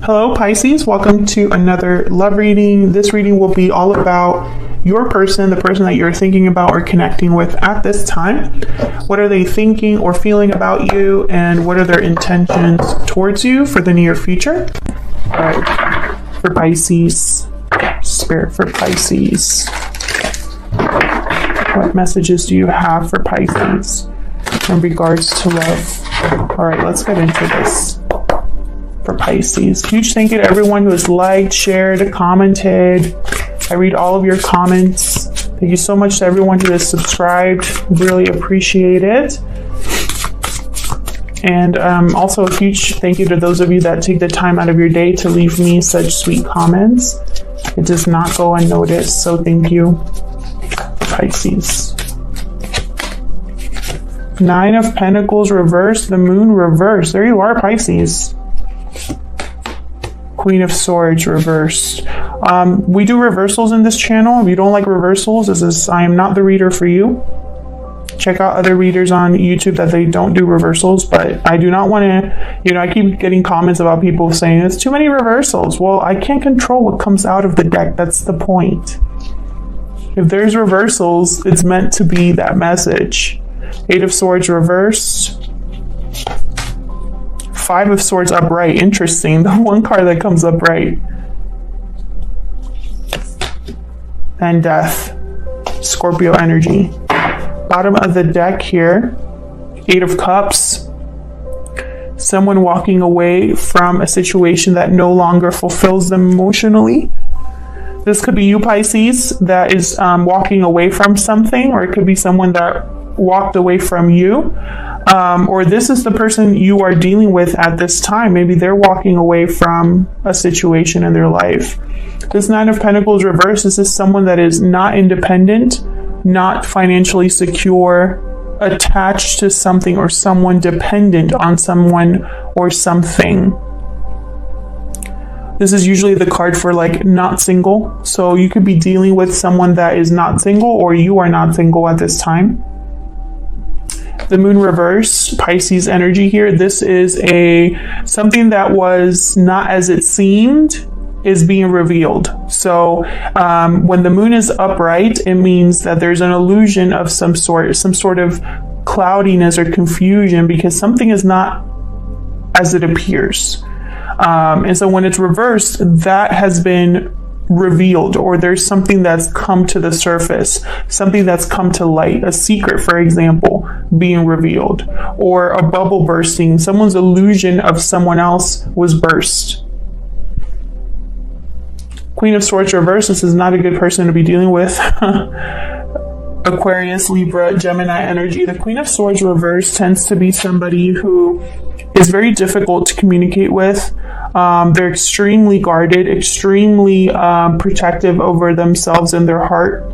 Hello Pisces, welcome to another love reading. This reading will be all about your person, the person that you're thinking about or connecting with at this time. What are they thinking or feeling about you, and what are their intentions towards you for the near future? All right, for Pisces, Spirit for Pisces. What messages do you have for Pisces in regards to love? All right, let's get into this. For Pisces, huge thank you to everyone who has liked, shared, commented. I read all of your comments. Thank you so much to everyone who has subscribed. Really appreciate it. And also a huge thank you to those of you that take the time out of your day to leave me such sweet comments. It does not go unnoticed, so thank you. Pisces. Nine of Pentacles reversed, the Moon reversed. There you are, Pisces. Queen of Swords reversed. We do reversals in this channel. If you don't like reversals, I am not the reader for you. Check out other readers on YouTube that they don't do reversals, but I do not want to, I keep getting comments about people saying it's too many reversals. Well, I can't control what comes out of the deck. That's the point. If there's reversals, it's meant to be that message. Eight of Swords reversed. Five of Swords upright. Interesting. The one card that comes upright. And Death. Scorpio energy. Bottom of the deck here. Eight of Cups. Someone walking away from a situation that no longer fulfills them emotionally. This could be you, Pisces, that is walking away from something, or it could be someone that walked away from you. Or this is the person you are dealing with at this time. Maybe they're walking away from a situation in their life. This Nine of Pentacles reversed. This is someone that is not independent, not financially secure, attached to something or someone, dependent on someone or something. This is usually the card for not single. So you could be dealing with someone that is not single, or you are not single at this time. The Moon reverse, Pisces energy here. This is something that was not as it seemed is being revealed. So when the Moon is upright, it means that there's an illusion of some sort of cloudiness or confusion, because something is not as it appears. And so when it's reversed, that has been revealed, or there's something that's come to the surface, something that's come to light, a secret, for example, being revealed, or a bubble bursting. Someone's illusion of someone else was burst. Queen of Swords reverse. This is not a good person to be dealing with. Aquarius, Libra, Gemini energy. The Queen of Swords reverse tends to be somebody who is very difficult to communicate with. They're extremely guarded, extremely protective over themselves and their heart,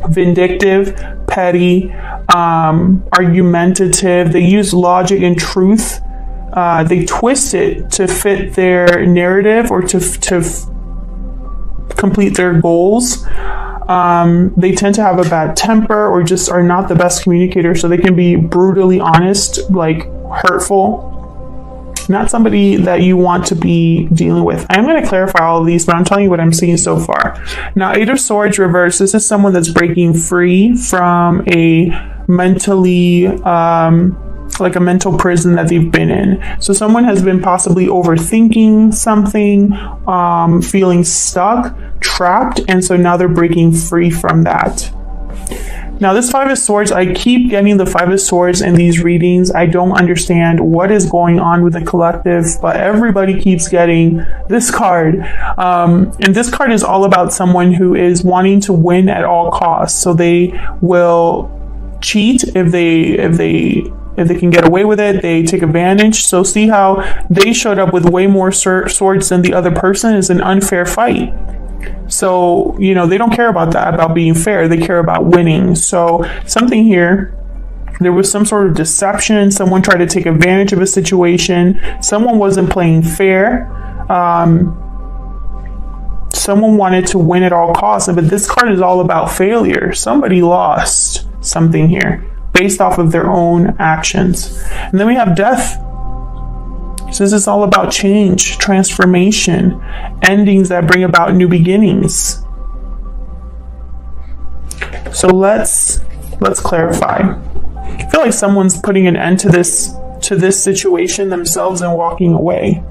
vindictive, petty, argumentative. They use logic and truth. They twist it to fit their narrative or to complete their goals. They tend to have a bad temper, or just are not the best communicators, so they can be brutally honest, hurtful. Not somebody that you want to be dealing with. I'm going to clarify all of these, but I'm telling you what I'm seeing so far. Now, Eight of Swords reverse. This is someone that's breaking free from a mentally, a mental prison that they've been in. So someone has been possibly overthinking something, feeling stuck, trapped, and so now they're breaking free from that. Now, this Five of Swords, I keep getting the Five of Swords in these readings. I don't understand what is going on with the collective, but everybody keeps getting this card. And this card is all about someone who is wanting to win at all costs. So they will cheat if they can get away with it. They take advantage. So see how they showed up with way more swords than the other person. Is an unfair fight. So, they don't care about that, about being fair. They care about winning. So something here, there was some sort of deception. Someone tried to take advantage of a situation. Someone wasn't playing fair. Someone wanted to win at all costs. But this card is all about failure. Somebody lost something here based off of their own actions. And then we have Death. So this is all about change, transformation, endings that bring about new beginnings. So let's clarify. I feel like someone's putting an end to this situation themselves and walking away.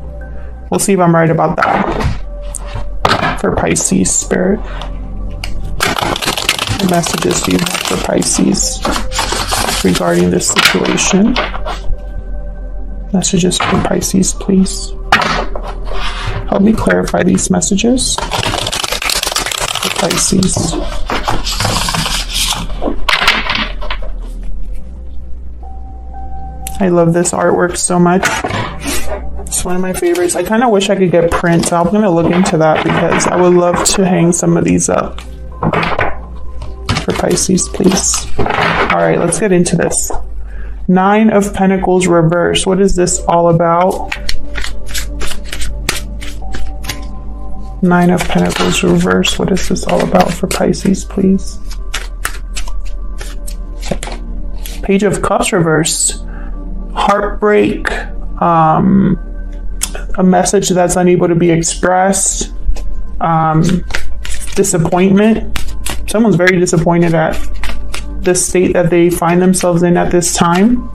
We'll see if I'm right about that. For Pisces spirit. What messages do you have for Pisces regarding this situation? Messages for Pisces, please. Help me clarify these messages for Pisces. I love this artwork so much. It's one of my favorites. I kind of wish I could get prints. I'm going to look into that because I would love to hang some of these up. For Pisces, please. All right, let's get into this. 9 of Pentacles reverse. What is this all about? 9 of Pentacles reverse. What is this all about for Pisces, please? Page of Cups reversed. Heartbreak. A message that's unable to be expressed. Disappointment. Someone's very disappointed at the state that they find themselves in at this time.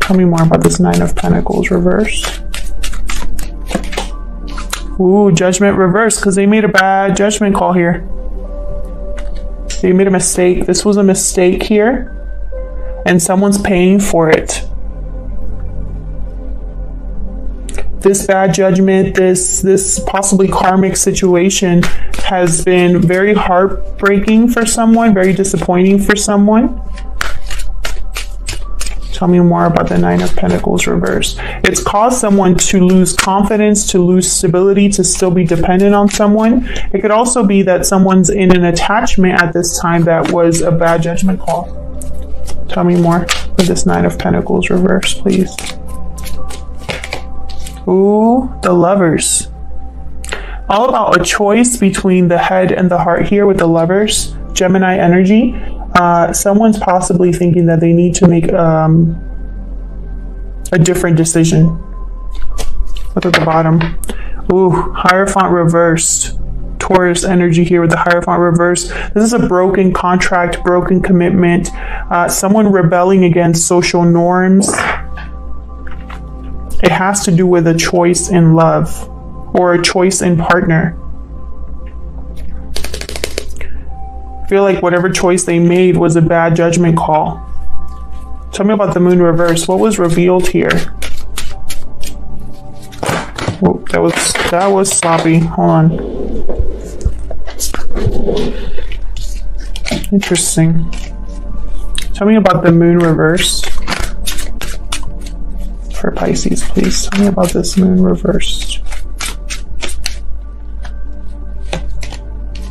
Tell me more about this 9 of Pentacles reverse. Ooh, Judgment reverse, because they made a bad judgment call here. They made a mistake. This was a mistake here, and someone's paying for it. This bad judgment, this possibly karmic situation has been very heartbreaking for someone, very disappointing for someone. Tell me more about the 9 of Pentacles reverse. It's caused someone to lose confidence, to lose stability, to still be dependent on someone. It could also be that someone's in an attachment at this time that was a bad judgment call. Tell me more for this 9 of Pentacles reverse, please. Ooh, the Lovers. All about a choice between the head and the heart here with the Lovers. Gemini energy. Someone's possibly thinking that they need to make a different decision. Look at the bottom. Ooh, Hierophant reversed. Taurus energy here with the Hierophant reverse. This is a broken contract, broken commitment. Someone rebelling against social norms. It has to do with a choice in love or a choice in partner. I feel like whatever choice they made was a bad judgment call. Tell me about the Moon reverse. What was revealed here? Whoa, that was sloppy. Hold on. Interesting. Tell me about the Moon reverse. For Pisces, please. Tell me about this Moon reversed.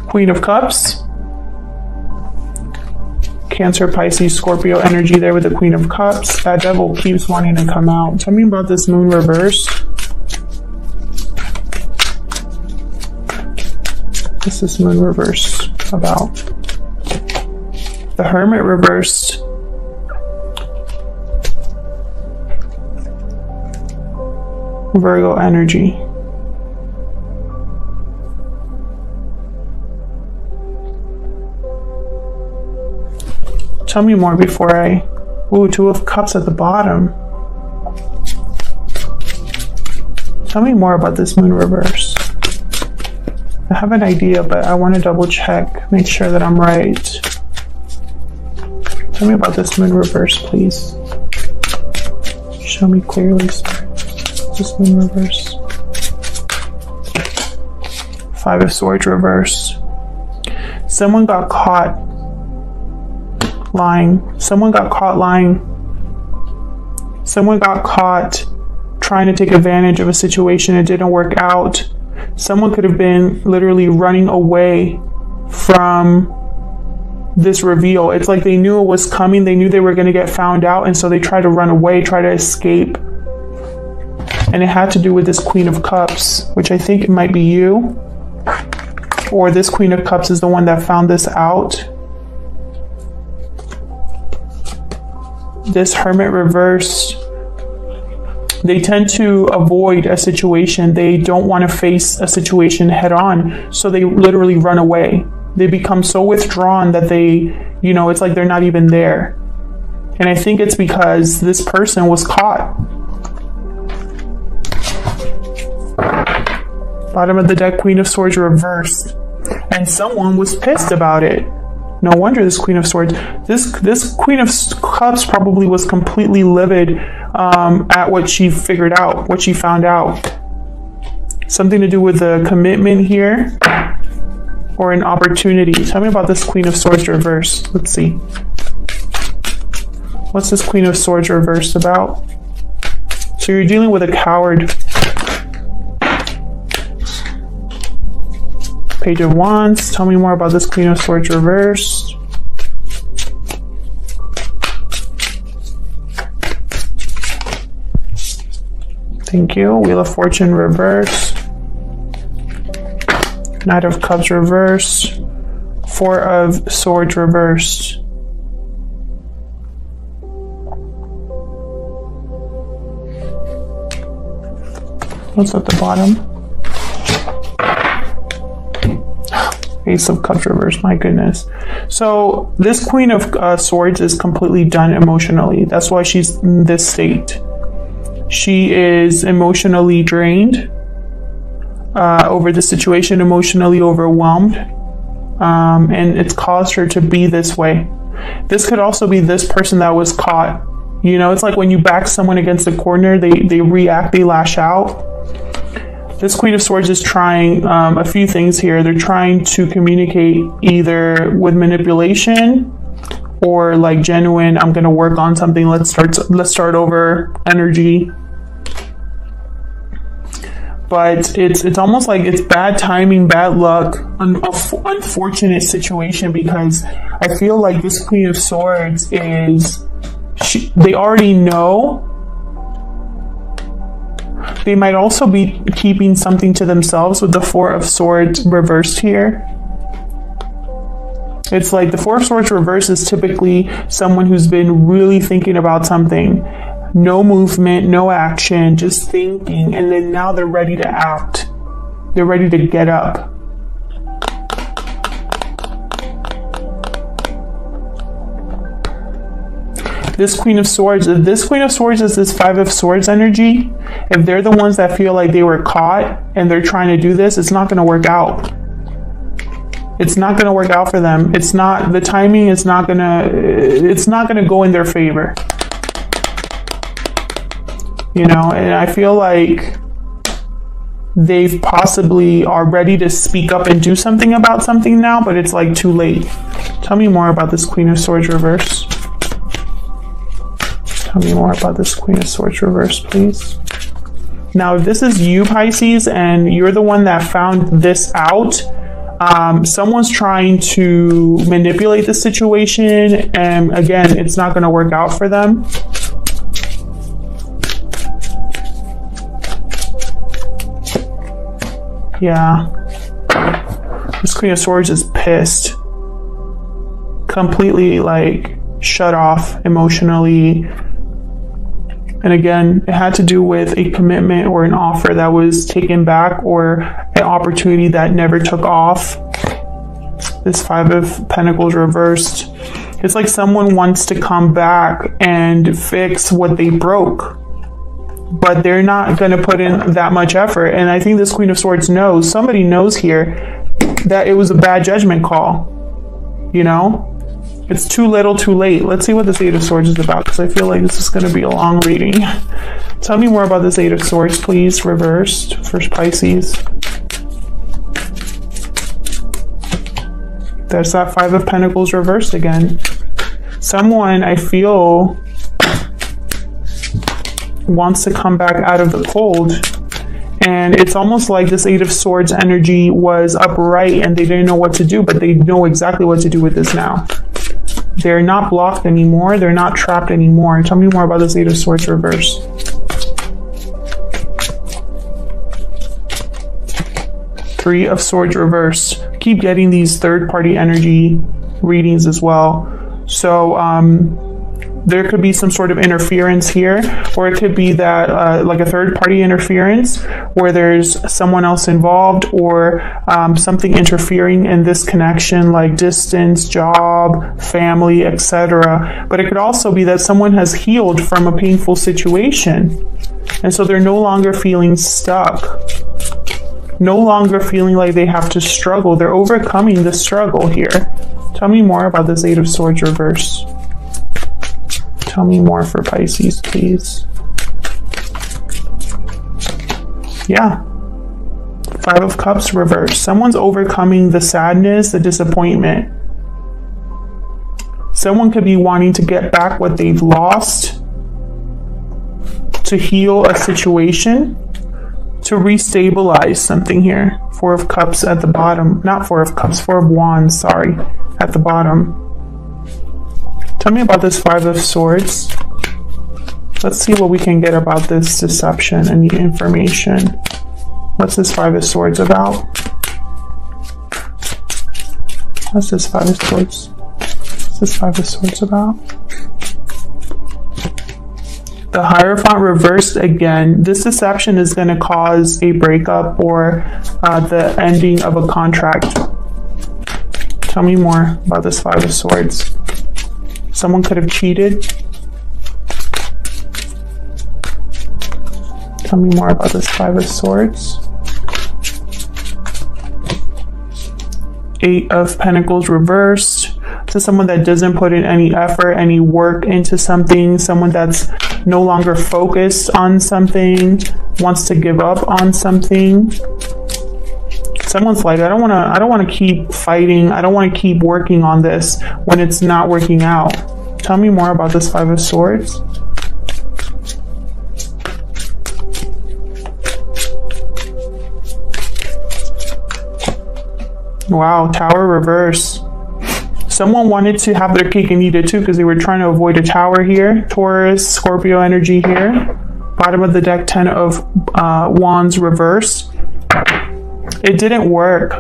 Queen of Cups. Cancer, Pisces, Scorpio energy there with the Queen of Cups. That devil keeps wanting to come out. Tell me about this Moon reversed. What's this Moon reversed about? The Hermit reversed. Virgo energy. Tell me more before I... Ooh, 2 of Cups at the bottom. Tell me more about this Moon reverse. I have an idea, but I want to double check, make sure that I'm right. Tell me about this Moon reverse, please. Show me clearly, sir. This Moon reverse. 5 of Swords reverse. Someone got caught lying. Someone got caught lying. Someone got caught trying to take advantage of a situation. It didn't work out. Someone could have been literally running away from this reveal. It's like they knew it was coming. They knew they were going to get found out, and so they tried to run away, try to escape. And it had to do with this Queen of Cups, which I think it might be you. Or this Queen of Cups is the one that found this out. This Hermit reversed They tend to avoid a situation. They don't want to face a situation head on, so they literally run away. They become so withdrawn that they, it's like they're not even there. And I think it's because this person was caught. Bottom of the deck, Queen of Swords reversed. And someone was pissed about it. No wonder this Queen of Swords. This Queen of Cups probably was completely livid at what she figured out, what she found out. Something to do with the commitment here or an opportunity. Tell me about this Queen of Swords reversed. Let's see. What's this Queen of Swords reversed about? So you're dealing with a coward. Page of Wands. Tell me more about this Queen of Swords reversed. Thank you. Wheel of Fortune reversed. Knight of Cups reversed. Four of Swords reversed. What's at the bottom? Ace of Cups reversed, my goodness. So this Queen of Swords is completely done emotionally. That's why she's in this state. She is emotionally drained over the situation, emotionally overwhelmed, and it's caused her to be this way. This could also be this person that was caught. It's like when you back someone against a corner, they react, they lash out. This Queen of Swords is trying a few things here. They're trying to communicate either with manipulation or like genuine, I'm going to work on something. Let's start over energy. But it's almost like it's bad timing, bad luck, an unfortunate situation, because I feel like this Queen of Swords they already know. They might also be keeping something to themselves with the Four of Swords reversed here. It's like the Four of Swords reversed is typically someone who's been really thinking about something. No movement, no action, just thinking, and then now they're ready to act. They're ready to get up. This Queen of Swords, if this Queen of Swords is this Five of Swords energy, if they're the ones that feel like they were caught and they're trying to do this, it's not going to work out. It's not going to work out for them. The timing is not going to go in their favor. And I feel like they possibly are ready to speak up and do something about something now, but it's like too late. Tell me more about this Queen of Swords reverse. Tell me more about this Queen of Swords reverse, please. Now, if this is you, Pisces, and you're the one that found this out, someone's trying to manipulate the situation, and again, it's not going to work out for them. Yeah. This Queen of Swords is pissed. Completely, shut off emotionally. And again, it had to do with a commitment or an offer that was taken back, or an opportunity that never took off. This Five of Pentacles reversed. It's like someone wants to come back and fix what they broke, but they're not going to put in that much effort. And I think this Queen of Swords knows, somebody knows here, that it was a bad judgment call. It's too little, too late. Let's see what this Eight of Swords is about, because I feel like this is going to be a long reading. Tell me more about this Eight of Swords, please, reversed for Pisces. There's that Five of Pentacles reversed again. Someone, I feel, wants to come back out of the cold. And it's almost like this Eight of Swords energy was upright and they didn't know what to do, but they know exactly what to do with this now. They're not blocked anymore. They're not trapped anymore. Tell me more about this Eight of Swords reverse. Three of Swords reverse. Keep getting these third-party energy readings as well. So There could be some sort of interference here, or it could be that like a third-party interference where there's someone else involved, or something interfering in this connection, like distance, job, family, etc. But it could also be that someone has healed from a painful situation, and so they're no longer feeling stuck, no longer feeling like they have to struggle. They're overcoming the struggle here. Tell me more about this Eight of Swords reverse. Tell me more for Pisces, please. Yeah. Five of Cups reverse. Someone's overcoming the sadness, the disappointment. Someone could be wanting to get back what they've lost, to heal a situation, to restabilize something here. Four of Cups at the bottom. Not Four of Cups, Four of Wands, sorry, at the bottom. Tell me about this Five of Swords. Let's see what we can get about this deception and the information. What's this Five of Swords about? What's this Five of Swords? What's this Five of Swords about? The Hierophant reversed again. This deception is going to cause a breakup or the ending of a contract. Tell me more about this Five of Swords. Someone could have cheated. Tell me more about this Five of Swords. Eight of Pentacles reversed. To someone that doesn't put in any effort, any work into something, someone that's no longer focused on something, wants to give up on something. Someone's like, I don't want to keep fighting. I don't want to keep working on this when it's not working out. Tell me more about this Five of Swords. Wow, Tower reverse. Someone wanted to have their cake and eat it too because they were trying to avoid a tower here. Taurus, Scorpio energy here. Bottom of the deck, 10 of Wands reversed. It didn't work.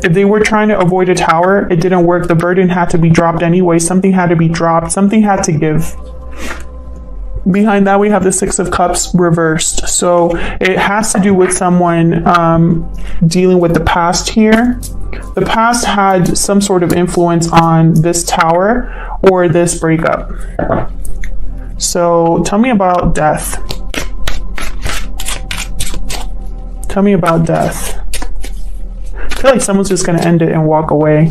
If they were trying to avoid a tower, it didn't work. The burden had to be dropped anyway. Something had to be dropped. Something had to give. Behind that, we have the Six of Cups reversed. So it has to do with someone dealing with the past here. The past had some sort of influence on this tower or this breakup. So tell me about death. Tell me about death. I feel like someone's just going to end it and walk away,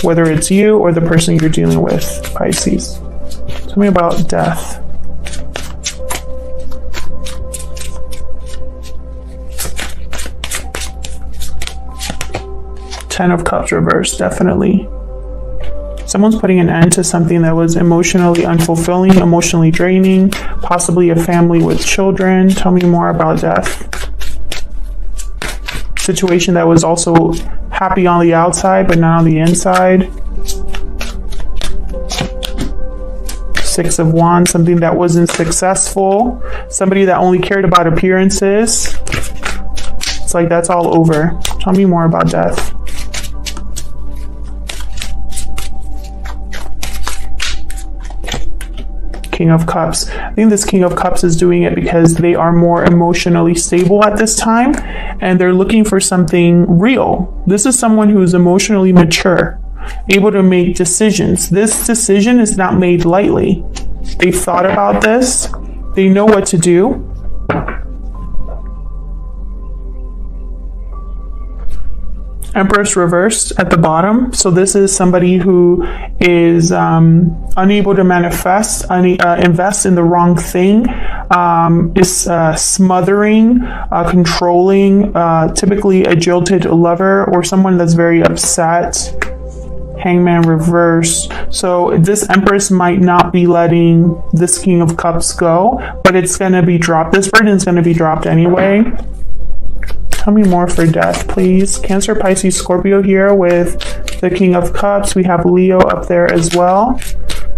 whether it's you or the person you're dealing with, Pisces. Tell me about death. Ten of Cups reversed, definitely. Someone's putting an end to something that was emotionally unfulfilling, emotionally draining, possibly a family with children. Tell me more about death. Situation that was also happy on the outside, but not on the inside. Six of Wands, something that wasn't successful. Somebody that only cared about appearances. It's like that's all over. Tell me more about death. King of Cups. I think this King of Cups is doing it because they are more emotionally stable at this time and they're looking for something real. This is someone who's emotionally mature, able to make decisions. This decision is not made lightly. They've thought about this. They know what to do. Empress reversed at the bottom. So this is somebody who is unable to manifest, invest in the wrong thing, is smothering, controlling, typically a jilted lover or someone that's very upset. Hangman reverse. So this Empress might not be letting this King of Cups go, but it's going to be dropped. This burden is going to be dropped anyway. Tell me more for death, please. Cancer, Pisces, Scorpio here with the King of Cups. We have Leo up there as well.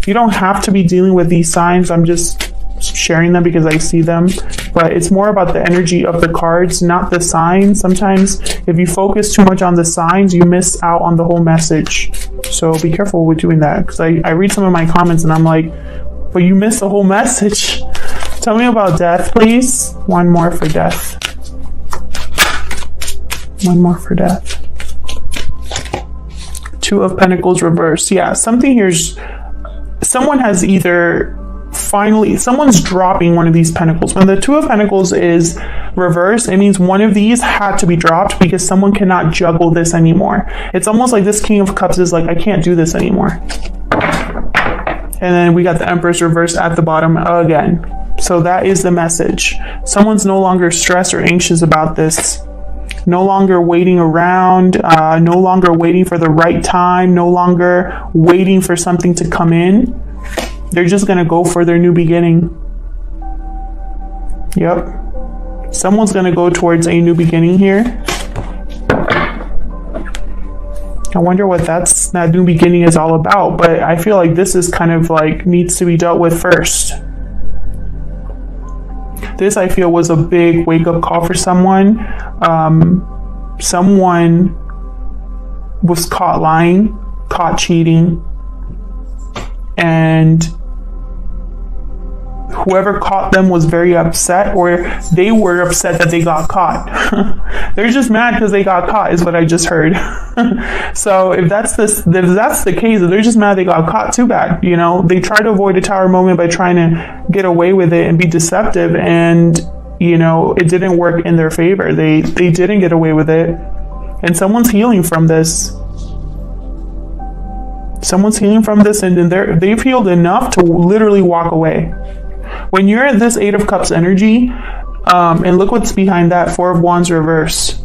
You don't have to be dealing with these signs. I'm just sharing them because I see them. but it's more about the energy of the cards, not the signs. Sometimes if you focus too much on the signs, you miss out on the whole message. So be careful with doing that, because I read some of my comments and I'm like, but you missed the whole message. Tell me about death, please. One more for death. One more for death. Two of Pentacles reversed. Yeah, something here's, someone has either finally, someone's dropping one of these pentacles. When the Two of Pentacles is reversed, it means one of these had to be dropped because someone cannot juggle this anymore. It's almost like this King of Cups is like, I can't do this anymore. And then we got the Empress reversed at the bottom again. So that is the message. Someone's no longer stressed or anxious about this. No longer waiting around, no longer waiting for the right time, no longer waiting for something to come in. They're just going to go for their new beginning. Yep. Someone's going to go towards a new beginning here. I wonder what that new beginning is all about, but I feel like this is kind of like needs to be dealt with first. This, I feel, was a big wake-up call for someone. Someone was caught lying, caught cheating, and whoever caught them was very upset, or they were upset that they got caught. They're just mad because they got caught, is what I just heard. So if that's the case, if they're just mad they got caught, too bad. You know, they tried to avoid a tower moment by trying to get away with it and be deceptive, and you know, it didn't work in their favor. They didn't get away with it, and someone's healing from this. Someone's healing from this, and they've healed enough to literally walk away. When you're at this Eight of Cups energy, and look what's behind that, Four of Wands reverse.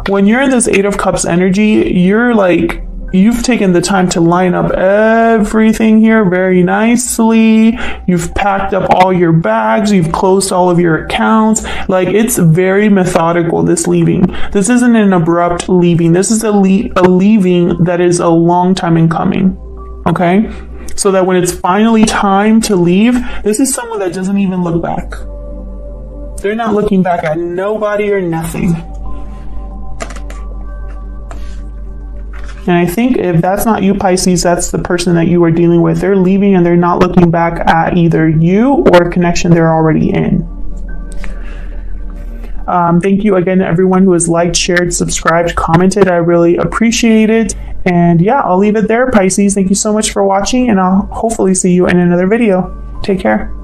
When you're in this Eight of Cups energy, you're like, you've taken the time to line up everything here very nicely. You've packed up all your bags. You've closed all of your accounts. Like, it's very methodical, this leaving. This isn't an abrupt leaving. This is a leaving that is a long time in coming. Okay? So that when it's finally time to leave, this is someone that doesn't even look back. They're not looking back at nobody or nothing. And I think if that's not you, Pisces, that's the person that you are dealing with. They're leaving and they're not looking back at either you or a connection they're already in. Thank you again to everyone who has liked, shared, subscribed, commented. I really appreciate it. And yeah, I'll leave it there, Pisces. Thank you so much for watching, and I'll hopefully see you in another video. Take care.